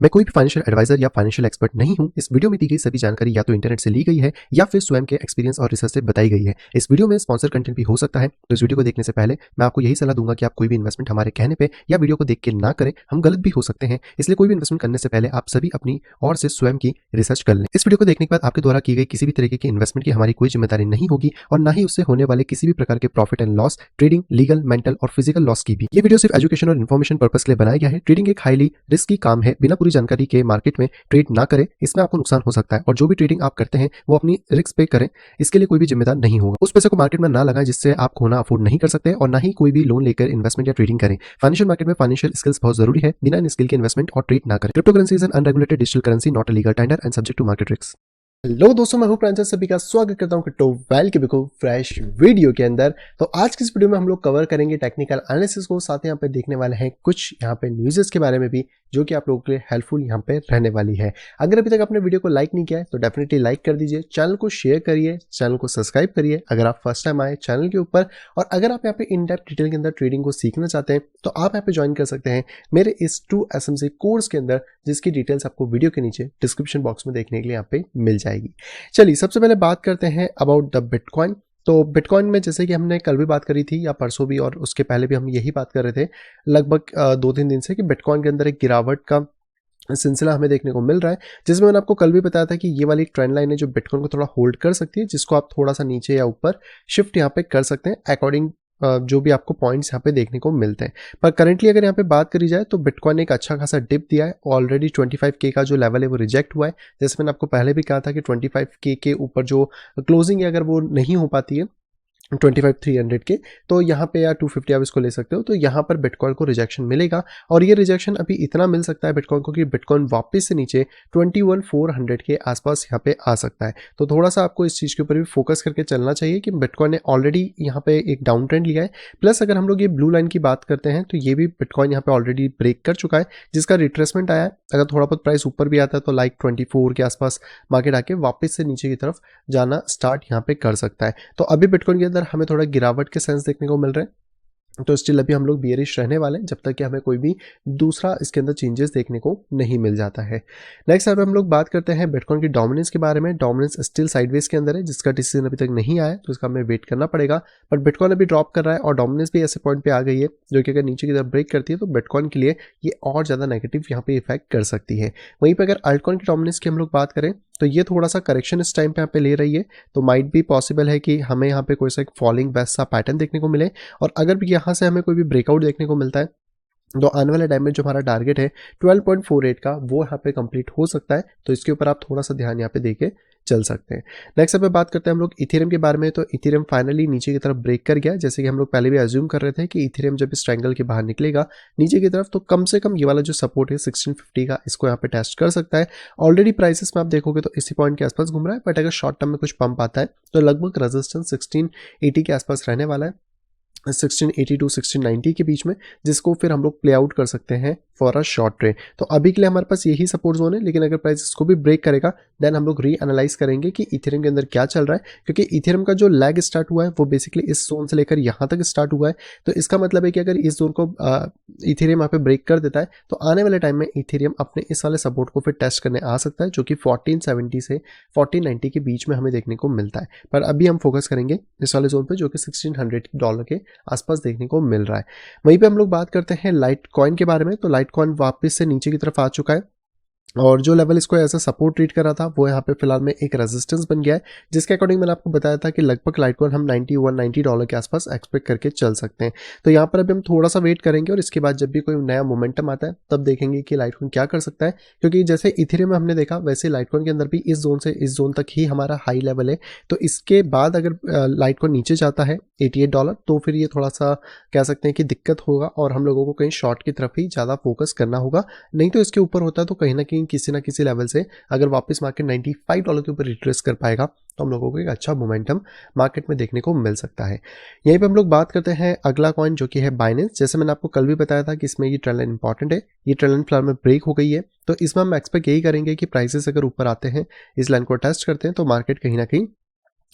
मैं कोई भी फाइनेंशियल एडवाइजर या फाइनेंशियल एक्सपर्ट नहीं हूं। इस वीडियो में दी गई सभी जानकारी या तो इंटरनेट से ली गई है या फिर स्वयं के एक्सपीरियंस और रिसर्च से बताई गई है। इस वीडियो में स्पॉन्सर कंटेंट भी हो सकता है, तो इस वीडियो को देखने से पहले मैं आपको यही सलाह दूंगा कि आप कोई भी इन्वेस्टमेंट हमारे कहने पे या वीडियो को देख के ना करें। हम गलत भी हो सकते हैं, इसलिए कोई भी इन्वेस्टमेंट करने से पहले आप सभी अपनी ओर से स्वयं की रिसर्च कर लें। इस वीडियो को देखने के बाद आपके द्वारा की गई किसी भी तरीके की इन्वेस्टमेंट की हमारी कोई जिम्मेदारी नहीं होगी और ना ही उससे होने वाले किसी भी प्रकार के profit and loss, trading, legal, mental और फिजिकल लॉस की भी। ये वीडियो सिर्फ एजुकेशन और इन्फॉर्मेशन पर्पस के लिए बनाया गया है। ट्रेडिंग एक हाईली रिस्की काम है, बिना पूरी जानकारी के मार्केट में ट्रेड ना करें, इसमें आपको नुकसान हो सकता है। और जो भी ट्रेडिंग आप करते हैं वो अपनी रिस्क पे करें, इसके लिए कोई भी जिम्मेदार नहीं होगा। उस पैसे को मार्केट में ना लगाएं जिससे आप खोना अफोर्ड नहीं कर सकते, और ना ही कोई भी लोन लेकर इन्वेस्टमेंट या ट्रेडिंग करें। फाइनेंशियल मार्केट में फाइनेंशियल स्किल्स बहुत जरूरी है, बिना इन स्किल के इन्वेस्टमेंट और ट्रेड ना करें। Crypto currency is an unregulated digital currency, not a legal tender and subject to market risk. Hello दोस्तों, मैं हूं प्रांजल, सभी का स्वागत करता हूं क्रिप्टो वेल के बिल्कुल फ्रेश वीडियो के अंदर। तो आज की इस वीडियो में हम लोग कवर करेंगे टेक्निकल एनालिसिस को, साथ ही यहाँ पे देखने वाले हैं कुछ यहाँ पे न्यूज़ेस के बारे में भी, जो कि आप लोगों के लिए हेल्पफुल यहाँ पे रहने वाली है। अगर अभी तक आपने वीडियो को लाइक नहीं किया है तो डेफिनेटली लाइक कर दीजिए, चैनल को शेयर करिए, चैनल को सब्सक्राइब करिए अगर आप फर्स्ट टाइम आए चैनल के ऊपर। और अगर आप यहाँ पे इन डेप्थ डिटेल के अंदर ट्रेडिंग को सीखना चाहते हैं तो आप यहाँ पे ज्वाइन कर सकते हैं मेरे इस ट्रू एसएमसी कोर्स के अंदर, जिसकी डिटेल्स आपको वीडियो के नीचे डिस्क्रिप्शन बॉक्स में देखने के लिए यहाँ पे मिल जाएगी। चलिए सबसे पहले बात करते हैं अबाउट द बिटकॉइन। तो बिटकॉइन में जैसे कि हमने कल भी बात करी थी या परसों भी, और उसके पहले भी हम यही बात कर रहे थे लगभग 2-3 दिन से, कि बिटकॉइन के अंदर एक गिरावट का सिलसिला हमें देखने को मिल रहा है, जिसमें मैंने आपको कल भी बताया था कि ये वाली ट्रेंड लाइन है जो बिटकॉइन को थोड़ा होल्ड कर सकती है, जिसको आप थोड़ा सा नीचे या ऊपर शिफ्ट यहाँ पे कर सकते हैं अकॉर्डिंग जो भी आपको पॉइंट्स यहाँ पे देखने को मिलते हैं। पर करंटली अगर यहाँ पे बात करी जाए तो बिटकॉइन ने एक अच्छा खासा डिप दिया है। ऑलरेडी 25K का जो लेवल है वो रिजेक्ट हुआ है। जैसे मैंने आपको पहले भी कहा था कि 25K के ऊपर जो क्लोजिंग है अगर वो नहीं हो पाती है 25,300 के, तो यहाँ पे या 250 आप इसको ले सकते हो, तो यहाँ पर बिटकॉइन को रिजेक्शन मिलेगा। और ये रिजेक्शन अभी इतना मिल सकता है बिटकॉइन को कि बिटकॉइन वापस से नीचे 21,400 के आसपास यहाँ पे आ सकता है। तो थोड़ा सा आपको इस चीज़ के ऊपर भी फोकस करके चलना चाहिए कि बिटकॉइन ने ऑलरेडी यहाँ पे एक डाउन ट्रेंड लिया है। प्लस अगर हम लोग ये ब्लू लाइन की बात करते हैं तो ये भी बिटकॉइन यहाँ पे ऑलरेडी ब्रेक कर चुका है, जिसका रिट्रेसमेंट आया है। अगर थोड़ा बहुत प्राइस ऊपर भी आता है तो लाइक 24 के आसपास मार्केट आके वापस से नीचे की तरफ जाना स्टार्ट यहाँ पे कर सकता है। तो अभी बिटकॉइन के अंदर हमें थोड़ा गिरावट के सेंस देखने को मिल रहे हैं, तो स्टिल अभी हम लोग बियरिश रहने वाले हैं जब तक कि हमें कोई भी दूसरा इसके अंदर चेंजेस देखने को नहीं मिल जाता है। नेक्स्ट अब हम लोग बात करते हैं बिटकॉइन की डोमिनेंस के बारे में। डोमिनेंस स्टिल साइडवेज के अंदर है, जिसका डिसीजन अभी तक नहीं आया, तो इसका हमें वेट करना पड़ेगा। बट बिटकॉइन अभी ड्रॉप कर रहा है और डोमिनेंस भी ऐसे पॉइंट पे आ गई है जो कि अगर नीचे की तरफ ब्रेक करती है तो बिटकॉइन के लिए ये और ज़्यादा नेगेटिव यहाँ पे इफेक्ट कर सकती है। वहीं पर अगर अल्टकॉइन की डोमिनेंस की हम लोग बात करें तो ये थोड़ा सा करेक्शन इस टाइम पे यहाँ पे ले रही है, तो माइट भी पॉसिबल है कि हमें यहाँ पे कोई सा एक फॉलिंग बेस्ट सा पैटर्न देखने को मिले। और अगर भी यहाँ से हमें कोई भी ब्रेकआउट देखने को मिलता है तो आने वाले टाइम में जो हमारा टारगेट है 12.48 का, वो यहाँ पे कंप्लीट हो सकता है। तो इसके ऊपर आप थोड़ा सा ध्यान यहाँ पे देके चल सकते हैं। नेक्स्ट अब बात करते हैं हम लोग इथेरियम के बारे में। तो इथेरियम फाइनली नीचे की तरफ ब्रेक कर गया, जैसे कि हम लोग पहले भी अज्यूम कर रहे थे कि इथेरियम जब इस ट्रायंगल के बाहर निकलेगा नीचे की तरफ तो कम से कम ये वाला जो सपोर्ट है 1650 का, इसको यहाँ पे टेस्ट कर सकता है। ऑलरेडी प्राइसेस में आप देखोगे तो इसी पॉइंट के आसपास घूम रहा है, बट अगर शॉर्ट टर्म में कुछ पंप आता है तो लगभग रेजिस्टेंस 1680 के आसपास रहने वाला है, 1680 टू 1690 के बीच में, जिसको फिर हम लोग प्ले आउट कर सकते हैं फॉर अ शॉर्ट ट्रेड। तो अभी के लिए हमारे पास यही सपोर्ट जोन है, लेकिन अगर प्राइस इसको भी ब्रेक करेगा देन हम लोग री एनालाइज करेंगे कि इथेरियम के अंदर क्या चल रहा है, क्योंकि इथेरियम का जो लैग स्टार्ट हुआ है वो बेसिकली इस जोन से लेकर यहाँ तक स्टार्ट हुआ है। तो इसका मतलब है कि अगर इस जोन को इथेरियम यहाँ पे ब्रेक कर देता है तो आने वाले टाइम में इथेरियम अपने इस वाले सपोर्ट को फिर टेस्ट करने आ सकता है, जो कि 1470 से 1490 के बीच में हमें देखने को मिलता है। पर अभी हम फोकस करेंगे इस वाले जोन पे जो कि $1600 के आसपास देखने को मिल रहा है। वहीं पे हम लोग बात करते हैं लाइट कॉइन के बारे में। तो लाइट कॉइन वापस से नीचे की तरफ आ चुका है, और जो लेवल इसको ऐसा सपोर्ट ट्रीट कर रहा था वो यहाँ पे फिलहाल में एक रेजिस्टेंस बन गया है, जिसके अकॉर्डिंग मैंने आपको बताया था कि लगभग लाइटकॉइन हम $91-90 के आसपास एक्सपेक्ट करके चल सकते हैं। तो यहाँ पर अभी हम थोड़ा सा वेट करेंगे और इसके बाद जब भी कोई नया मोमेंटम आता है तब देखेंगे कि लाइटकॉइन क्या कर सकता है, क्योंकि जैसे इथेरियम में हमने देखा वैसे लाइटकॉइन के अंदर भी इस जोन से इस जोन तक ही हमारा हाई लेवल है। तो इसके बाद अगर लाइटकॉइन नीचे जाता है $88 तो फिर ये थोड़ा सा कह सकते हैं कि दिक्कत होगा और हम लोगों को कहीं शॉर्ट की तरफ ही ज़्यादा फोकस करना होगा। नहीं तो इसके ऊपर होता है तो कहीं ना कहीं किसी ना किसी लेवल से अगर वापस मार्केट $95 के ऊपर रिट्रेस कर पाएगा तो हम लोगों को एक अच्छा मोमेंटम मार्केट में देखने को मिल सकता है। यहीं पे हम लोग बात करते हैं अगला कॉइन जो कि है बाइनेंस। जैसे मैंने आपको कल भी बताया था कि इसमें ये ट्रेंड लाइन इंपॉर्टेंट है, ये ट्रेंड लाइन फिलहाल में ब्रेक हो गई है। तो इसमें हम एक्सपेक्ट यही करेंगे कि प्राइसेस अगर ऊपर आते हैं, इस लाइन को टेस्ट करते हैं तो मार्केट कहीं ना कहीं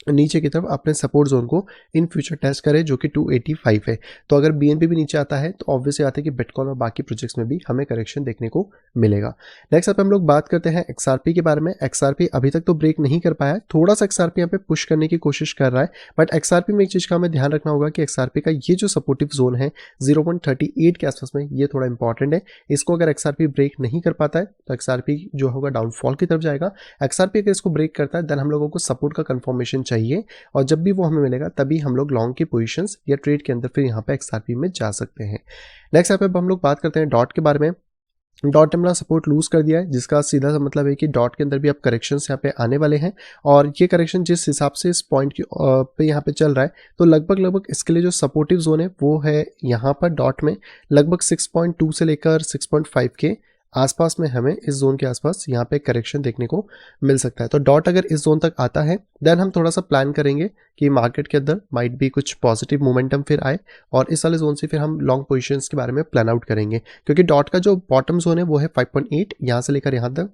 नीचे की तरफ अपने सपोर्ट जोन को इन फ्यूचर टेस्ट करें जो कि 285 है। तो अगर बीएनबी भी नीचे आता है तो ऑब्वियसली आता है कि बिटकॉइन और बाकी प्रोजेक्ट्स में भी हमें करेक्शन देखने को मिलेगा। नेक्स्ट अब हम लोग बात करते हैं एक्सआरपी के बारे में। एक्सआरपी अभी तक तो ब्रेक नहीं कर पाया है, थोड़ा सा एक्सआरपी यहाँ पे पुश करने की कोशिश कर रहा है, बट एक्सआरपी में एक चीज़ का हमें ध्यान रखना होगा कि एक्सआरपी का ये जो सपोर्टिव जोन है 0.38 के आसपास में, ये थोड़ा इंपॉर्टेंट है। इसको अगर एक्सआरपी ब्रेक नहीं कर पाता है तो एक्सआरपी जो होगा डाउनफॉल की तरफ जाएगा। एक्सआरपी अगर इसको ब्रेक करता है देन हम लोगों को सपोर्ट का कंफर्मेशन चाहिए, और जब भी वो हमें मिलेगा तभी हम लोग लॉन्ग की पोजीशंस या ट्रेड के अंदर फिर यहाँ पे एक्सआरपी में जा सकते हैं। नेक्स्ट यहाँ पे हम लोग बात करते हैं डॉट के बारे में। डॉट ने अपना सपोर्ट लूज कर दिया है, जिसका सीधा सा मतलब है कि डॉट के अंदर भी अब करेक्शंस यहाँ पे आने वाले हैं, और ये करेक्शन जिस हिसाब से इस पॉइंट की पे यहाँ पे चल रहा है तो लगभग इसके लिए जो सपोर्टिव जोन है वो है यहाँ पर डॉट में लगभग 6.2 से लेकर 6.5 के आसपास में हमें इस जोन के आसपास यहाँ पे करेक्शन देखने को मिल सकता है। तो डॉट अगर इस जोन तक आता है देन हम थोड़ा सा प्लान करेंगे कि मार्केट के अंदर माइट भी कुछ पॉजिटिव मोमेंटम फिर आए, और इस वाले जोन से फिर हम लॉन्ग पोजीशंस के बारे में प्लान आउट करेंगे, क्योंकि डॉट का जो बॉटम जोन है वो है 5.8, यहाँ से लेकर यहाँ तक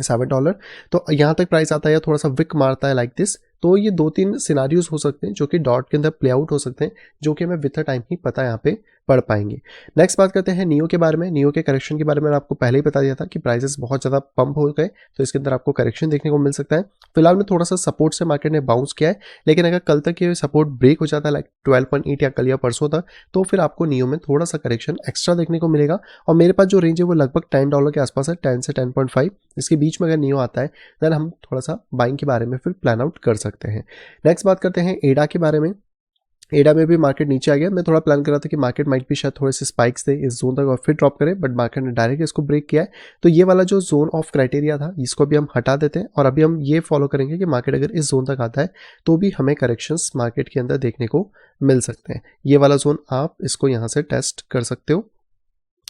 $7। तो यहाँ तक प्राइस आता है या थोड़ा सा विक मारता है लाइक दिस, तो ये 2-3 सिनारियोज हो सकते हैं जो कि डॉट के अंदर प्ले आउट हो सकते हैं, जो कि हमें विथ द टाइम ही पता यहाँ पे पढ़ पाएंगे। नेक्स्ट बात करते हैं नियो के बारे में। नियो के करेक्शन के बारे में आपको पहले ही बता दिया था कि प्राइसेस बहुत ज़्यादा पंप हो गए, तो इसके अंदर आपको करेक्शन देखने को मिल सकता है। फिलहाल में थोड़ा सा सपोर्ट से मार्केट ने बाउंस किया है, लेकिन अगर कल तक ये सपोर्ट ब्रेक हो जाता है लाइक 12.8 या कल या परसों तक, तो फिर आपको नियो में थोड़ा सा करेक्शन एक्स्ट्रा देखने को मिलेगा। और मेरे पास जो रेंज है वो लगभग $10 के आसपास है, 10 से 10.5, इसके बीच में अगर नियो आता है देन हम थोड़ा सा बाइंग के बारे में फिर प्लान आउट कर सकते हैं। नेक्स्ट बात करते हैं एडा के बारे में। एडा में भी मार्केट नीचे आ गया। मैं थोड़ा प्लान कर रहा था कि मार्केट माइट भी शायद थोड़े से स्पाइक्स थे इस जोन तक और फिर ड्रॉप करे, बट मार्केट ने डायरेक्ट इसको ब्रेक किया है। तो ये वाला जो जोन ऑफ क्राइटेरिया था इसको भी हम हटा देते हैं, और अभी हम ये फॉलो करेंगे कि मार्केट अगर इस जोन तक आता है तो भी हमें करेक्शंस मार्केट के अंदर देखने को मिल सकते हैं। ये वाला जोन आप इसको यहाँ से टेस्ट कर सकते हो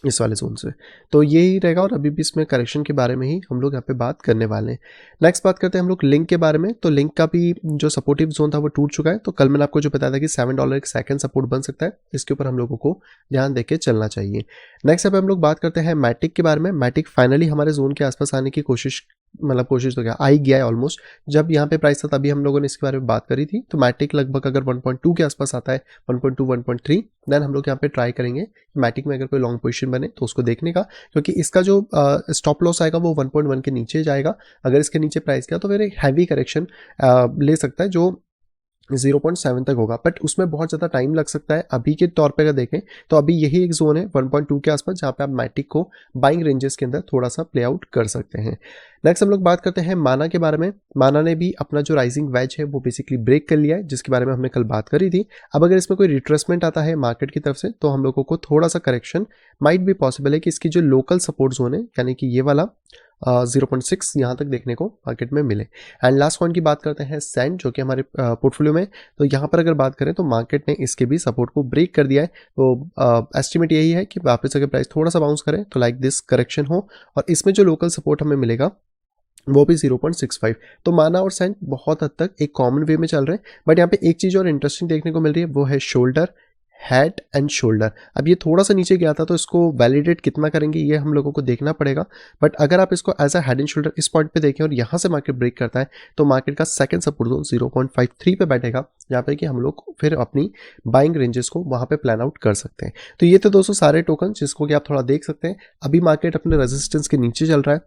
इस वाले जोन से। तो यही रहेगा, और अभी भी इसमें करेक्शन के बारे में ही हम लोग यहाँ पे बात करने वाले हैं। नेक्स्ट बात करते हैं हम लोग लिंक के बारे में। तो लिंक का भी जो सपोर्टिव जोन था वो टूट चुका है। तो कल मैंने आपको जो बताया था कि $7 एक सेकंड सपोर्ट बन सकता है, इसके ऊपर हम लोगों को ध्यान देके चलना चाहिए। नेक्स्ट अब हम लोग बात करते हैं मैटिक के बारे में। मैटिक फाइनली हमारे जोन के आसपास आने की कोशिश तो क्या आ ही गया है ऑलमोस्ट। जब यहाँ पे प्राइस था तभी हम लोगों ने इसके बारे में बात करी थी। तो मैटिक लगभग अगर 1.2 के आसपास आता है, 1.2 1.3, देन हम लोग यहाँ पे ट्राई करेंगे मैटिक में अगर कोई लॉन्ग पोजीशन बने तो उसको देखने का, क्योंकि इसका जो स्टॉप लॉस आएगा वो 1.1 के नीचे जाएगा। अगर इसके नीचे प्राइस गया तो फिर एक हैवी करेक्शन ले सकता है जो 0.7 तक होगा, बट उसमें बहुत ज़्यादा टाइम लग सकता है। अभी के तौर पे अगर देखें तो अभी यही एक जोन है 1.2 के आसपास जहाँ पे आप मैटिक को बाइंग रेंजेस के अंदर थोड़ा सा प्ले आउट कर सकते हैं। नेक्स्ट हम लोग बात करते हैं माना के बारे में। माना ने भी अपना जो राइजिंग वेज है वो बेसिकली ब्रेक कर लिया है, जिसके बारे में हमने कल बात करी थी। अब अगर इसमें कोई रिट्रेसमेंट आता है मार्केट की तरफ से तो हम लोगों को थोड़ा सा करेक्शन माइट भी पॉसिबल है कि इसकी जो लोकल सपोर्ट जोन है यानी कि ये वाला 0.6 यहाँ तक देखने को मार्केट में मिले। एंड लास्ट पॉइंट की बात करते हैं सैंड, जो कि हमारे पोर्टफोलियो में। तो यहाँ पर अगर बात करें तो मार्केट ने इसके भी सपोर्ट को ब्रेक कर दिया है। तो एस्टिमेट यही है कि वापस अगर प्राइस थोड़ा सा बाउंस करे तो लाइक दिस करेक्शन हो, और इसमें जो लोकल सपोर्ट हमें मिलेगा वो भी 0.65। तो माना और सैंड बहुत हद तक एक कॉमन वे में चल रहे हैं, बट यहाँ पे एक चीज़ और इंटरेस्टिंग देखने को मिल रही है, वो है शोल्डर, हेड एंड शोल्डर। अब ये थोड़ा सा नीचे गया था तो इसको वैलिडेट कितना करेंगे ये हम लोगों को देखना पड़ेगा, बट अगर आप इसको as a head and shoulder इस पॉइंट पे देखें और यहाँ से मार्केट ब्रेक करता है तो मार्केट का सेकंड सपोर्ट जोन 0.53 पे बैठेगा, जहाँ पे कि हम लोग फिर अपनी बाइंग रेंजेस को वहाँ पे प्लान आउट कर सकते हैं। तो ये तो दोस्तों सारे टोकन जिसको कि आप थोड़ा देख सकते हैं। अभी मार्केट अपने रेजिस्टेंस के नीचे चल रहा है,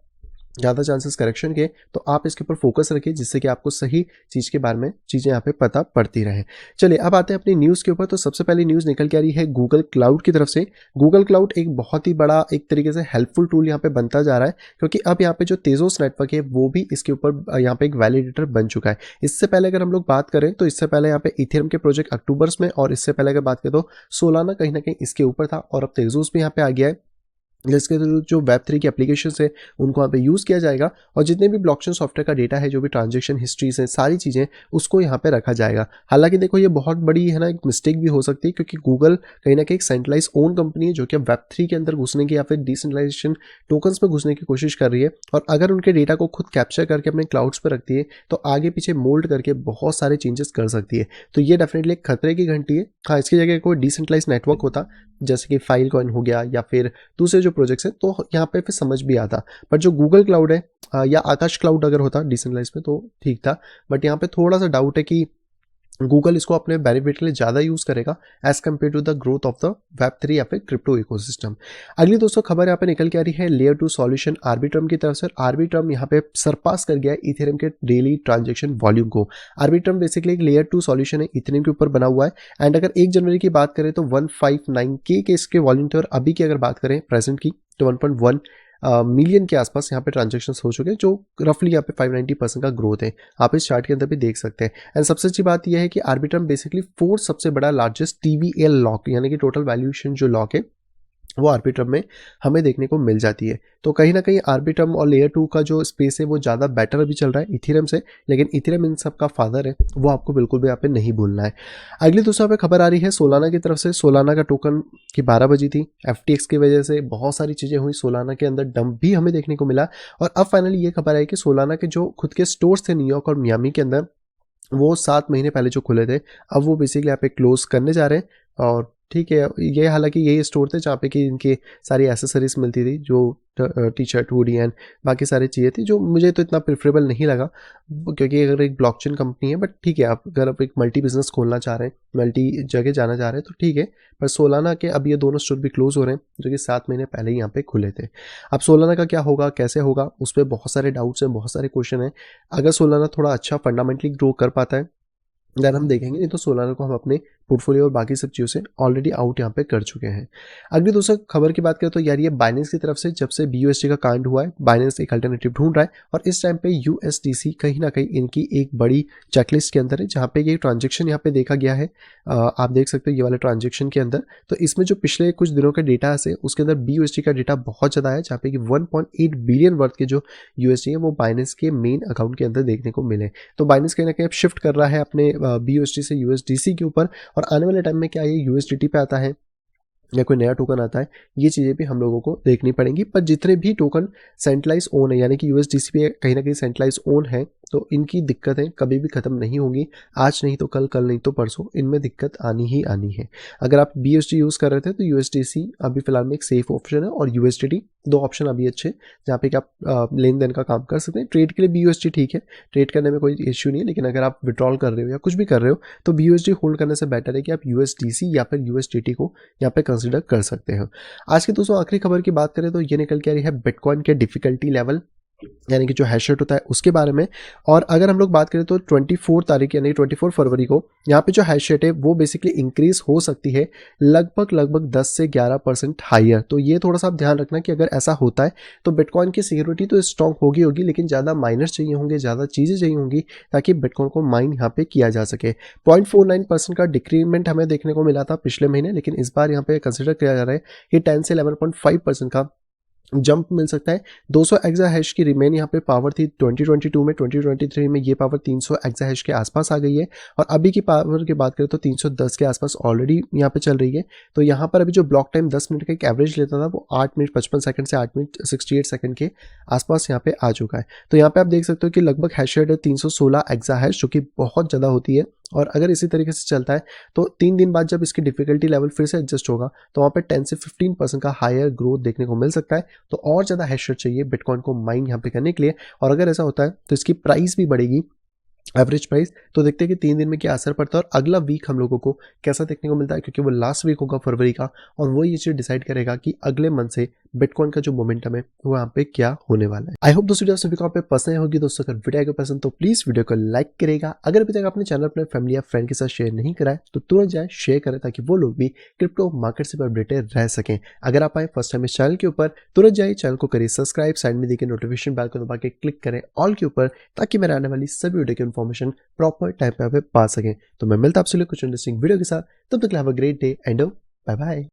ज़्यादा चांसेस करेक्शन के, तो आप इसके ऊपर फोकस रखिए जिससे कि आपको सही चीज़ के बारे में चीज़ें यहाँ पे पता पड़ती रहें। चलिए अब आते हैं अपनी न्यूज़ के ऊपर। तो सबसे पहली न्यूज़ निकल के आ रही है गूगल क्लाउड की तरफ से। गूगल क्लाउड एक बहुत ही बड़ा एक तरीके से हेल्पफुल टूल यहाँ पे बनता जा रहा है, क्योंकि अब यहाँ पे जो तेजोस नेटवर्क है वो भी इसके ऊपर यहाँ पे एक वैलिडेटर बन चुका है। इससे पहले अगर हम लोग बात करें तो इससे पहले यहाँ पे इथेरियम के प्रोजेक्ट अक्टूबर्स में, और इससे पहले अगर बात करें तो सोलाना कहीं ना कहीं इसके ऊपर था, और अब तेजोस भी यहाँ पे आ गया है, जिसके थ्रू जो वेब3 की एप्लीकेशन है उनको यहाँ पे यूज़ किया जाएगा, और जितने भी ब्लॉकचेन सॉफ्टवेयर का डेटा है, जो भी ट्रांजैक्शन हिस्ट्रीज हैं, सारी चीज़ें उसको यहाँ पे रखा जाएगा। हालांकि देखो ये बहुत बड़ी है ना एक मिस्टेक भी हो सकती है, क्योंकि गूगल कहीं ना कहीं एक सेंट्रलाइज ओन कंपनी है जो कि अब वेब3 के अंदर घुसने की या फिर डिसेंट्रलाइजेशन टोकन्स में घुसने की कोशिश कर रही है, और अगर उनके डेटा को खुद कैप्चर करके अपने क्लाउड्स पर रखती है तो आगे पीछे मोल्ड करके बहुत सारे चेंजेस कर सकती है। तो ये डेफिनेटली एक खतरे की घंटी है। हाँ, इसकी जगह कोई डिसेंट्रलाइज नेटवर्क होता जैसे कि फाइल कॉइन हो गया या फिर दूसरे जो प्रोजेक्ट्स हैं तो यहाँ पे फिर समझ भी आता। पर जो गूगल क्लाउड है या आकाश क्लाउड अगर होता डिसेंट्रलाइज में तो ठीक था, बट यहाँ पे थोड़ा सा डाउट है कि गूगल इसको अपने बेनिफिट के लिए ज़्यादा यूज़ करेगा as compare to the growth of the वेब3 या फिर क्रिप्टो इकोसिस्टम। अगली दोस्तों खबर यहाँ पे निकल के आ रही है लेयर 2 सॉल्यूशन आर्बिट्रम की तरफ से। आर्बिट्रम यहाँ पे सरपास कर गया है इथेरियम के डेली ट्रांजेक्शन वॉल्यूम को। आर्बिट्रम बेसिकली एक लेयर 2 सॉल्यूशन है, इथेरियम के ऊपर बना हुआ है। एंड अगर 1 जनवरी की बात करें तो 159K के इसके वॉल्यूम थे, और अभी की अगर बात करें प्रेजेंट की तो 1.1 मिलियन के आसपास यहाँ पे ट्रांजेक्शंस हो चुके हैं, जो रफली यहाँ पे 590% का ग्रोथ है। आप इस चार्ट के अंदर भी देख सकते हैं। एंड सबसे अच्छी बात यह है कि आर्बिट्रम बेसिकली 4 सबसे बड़ा लार्जेस्ट TVL लॉक यानी कि टोटल वैल्यूएशन जो लॉक है वो आर्बिट्रम में हमें देखने को मिल जाती है। तो कहीं ना कहीं आर्बिट्रम और लेयर 2 का जो स्पेस है वो ज़्यादा बेटर अभी चल रहा है इथेरियम से, लेकिन इथेरियम इन सब का फादर है, वो आपको बिल्कुल भी यहाँ पे नहीं भूलना है। अगली दूसरा पे खबर आ रही है सोलाना की तरफ से। सोलाना का टोकन की 12 बजी थी, FTX की वजह से बहुत सारी चीज़ें हुई, सोलाना के अंदर डंप भी हमें देखने को मिला। और अब फाइनली ये खबर आई कि सोलाना के जो खुद के स्टोर्स थे न्यूयॉर्क और मियामी के अंदर, वो 7 महीने पहले जो खुले थे, अब वो बेसिकली यहाँ पे क्लोज करने जा रहे हैं। और ठीक है, ये हालांकि यही स्टोर थे जहाँ पे कि इनकी सारी एसेसरीज मिलती थी, जो टी शर्ट हुडी एंड बाकी सारी चीज़ें थी, जो मुझे तो इतना प्रेफरेबल नहीं लगा, क्योंकि अगर एक ब्लॉकचेन कंपनी है, बट ठीक है, आप अगर आप एक मल्टी बिजनेस खोलना चाह रहे हैं, मल्टी जगह जाना चाह रहे हैं तो ठीक है। पर सोलाना के अब ये दोनों स्टोर भी क्लोज हो रहे हैं, जो कि 7 महीने पहले ही यहाँ पे खुले थे। अब सोलाना का क्या होगा, कैसे होगा, उस पर बहुत सारे डाउट्स हैं, बहुत सारे क्वेश्चन हैं। अगर सोलाना थोड़ा अच्छा फंडामेंटली ग्रो कर पाता है देन हम देखेंगे, नहीं तो सोलाना को हम अपने पोर्टफोलियो और बाकी सब चीज़ों से ऑलरेडी आउट यहाँ पे कर चुके हैं। अगली दूसरा खबर की बात करें तो यार ये बाइनेंस की तरफ से जब से BUSD का कांड हुआ है, बाइनेंस एक अल्टरनेटिव ढूंढ रहा है, और इस टाइम पे USDC कहीं ना कहीं इनकी एक बड़ी चेकलिस्ट के अंदर है, जहाँ पे ये ट्रांजेक्शन यहाँ पे देखा गया है। आप देख सकते हो ये वाले ट्रांजेक्शन के अंदर, तो इसमें जो पिछले कुछ दिनों का डेटा है उसके अंदर BUSD का डेटा बहुत ज़्यादा है, जहाँ पे कि 1.8 बिलियन वर्थ के जो USD है वो बाइनेंस के मेन अकाउंट के अंदर देखने को मिले। तो बाइनेंस कहीं ना कहीं शिफ्ट कर रहा है अपने BUSD से USDC के ऊपर, और आने वाले टाइम में क्या ये USDT पे आता है या कोई नया टोकन आता है, ये चीज़ें भी हम लोगों को देखनी पड़ेंगी। पर जितने भी टोकन सेंट्रलाइज ओन है, यानी कि USDC पे कहीं ना कहीं सेंट्रलाइज ओन है, तो इनकी दिक्कतें कभी भी ख़त्म नहीं होंगी। आज नहीं तो कल, कल नहीं तो परसों, इनमें दिक्कत आनी ही आनी है। अगर आप BUSD यूज़ कर रहे थे तो USDC अभी फिलहाल में एक सेफ ऑप्शन है, और USDT, दो ऑप्शन अभी अच्छे जहाँ पे कि आप लेन देन का काम कर सकते हैं। ट्रेड के लिए BUSD ठीक है, ट्रेड करने में कोई इश्यू नहीं है, लेकिन अगर आप विड्रॉल कर रहे हो या कुछ भी कर रहे हो तो BUSD होल्ड करने से बेटर है कि आप USDC या फिर USDT को यहाँ पे कंसिडर कर सकते हो। आज की दोस्तों आखिरी खबर की बात करें तो ये निकल के आ रही है बिटकॉइन के डिफिकल्टी लेवल, यानी कि जो हैश रेट होता है उसके बारे में। और अगर हम लोग बात करें तो 24 तारीख यानी 24 फरवरी को यहाँ पे जो हैश रेट है वो बेसिकली इंक्रीज हो सकती है लगभग 10 से 11% हाइयर। तो ये थोड़ा सा आप ध्यान रखना कि अगर ऐसा होता है तो बिटकॉइन की सिक्योरिटी तो स्ट्रॉन्ग होगी, लेकिन ज़्यादा माइनर्स चाहिए होंगे, ज़्यादा चीज़ें चाहिए होंगी ताकि बिटकॉइन को माइन यहाँ पे किया जा सके। 0.49% का डिक्रीमेंट हमें देखने को मिला था पिछले महीने, लेकिन इस बार यहाँ पे कंसिडर किया जा रहा है कि 10 से 11.5% का जंप मिल सकता है। 200 एक्सा हैश की रिमेन यहाँ पे पावर थी 2022 में, 2023 में ये पावर 300 एक्सा हैश के आसपास आ गई है, और अभी की पावर की बात करें तो 310 के आसपास ऑलरेडी यहाँ पे चल रही है। तो यहाँ पर अभी जो ब्लॉक टाइम 10 मिनट का एक एवरेज लेता था वो 8 मिनट 55 सेकंड से 8 मिनट 68 सेकंड के आसपास यहाँ पे आ चुका है। तो यहाँ पे आप देख सकते हो कि लगभग हैश रेट है 316 एक्सा हैश, जो कि बहुत ज़्यादा होती है। और अगर इसी तरीके से चलता है तो 3 दिन बाद जब इसकी डिफिकल्टी लेवल फिर से एडजस्ट होगा तो वहाँ पे 10 से 15% का हायर ग्रोथ देखने को मिल सकता है। तो और ज़्यादा हैश रेट चाहिए बिटकॉइन को माइन यहाँ पे करने के लिए, और अगर ऐसा होता है तो इसकी प्राइस भी बढ़ेगी, एवरेज प्राइस। तो देखते हैं कि 3 दिन में क्या असर पड़ता है और अगला वीक हम लोगों को कैसा देखने को मिलता है, क्योंकि वो लास्ट वीक होगा फरवरी का, और वो ये चीज़ डिसाइड करेगा कि अगले मंथ से बिटकॉइन का जो मोमेंटम है वो यहाँ पे क्या होने वाला है। आई होप दोस्तों वीडियो सभी को आप पे पसंद होगी। दोस्तों अगर वीडियो को पसंद तो प्लीज़ वीडियो को लाइक करेगा। अगर अभी तक आपने चैनल अपने फैमिली या फ्रेंड के साथ शेयर नहीं करा है तो तुरंत जाए शेयर करें, ताकि वो लोग भी क्रिप्टो मार्केट से अपडेटेड रह सकें। अगर आप आए फर्स्ट टाइम इस चैनल के ऊपर, तुरंत जाइए चैनल को करिए सब्सक्राइब, साइड में देखिए नोटिफिकेशन बेल को दबा के क्लिक करें ऑल के ऊपर, ताकि मेरे आने वाली सभी वीडियो की इन्फॉर्मेशन प्रॉपर टाइम पे आप पा सकें। तो मैं मिलता आपसे कुछ इंटरेस्टिंग वीडियो के साथ, तब तक have a great day and bye bye.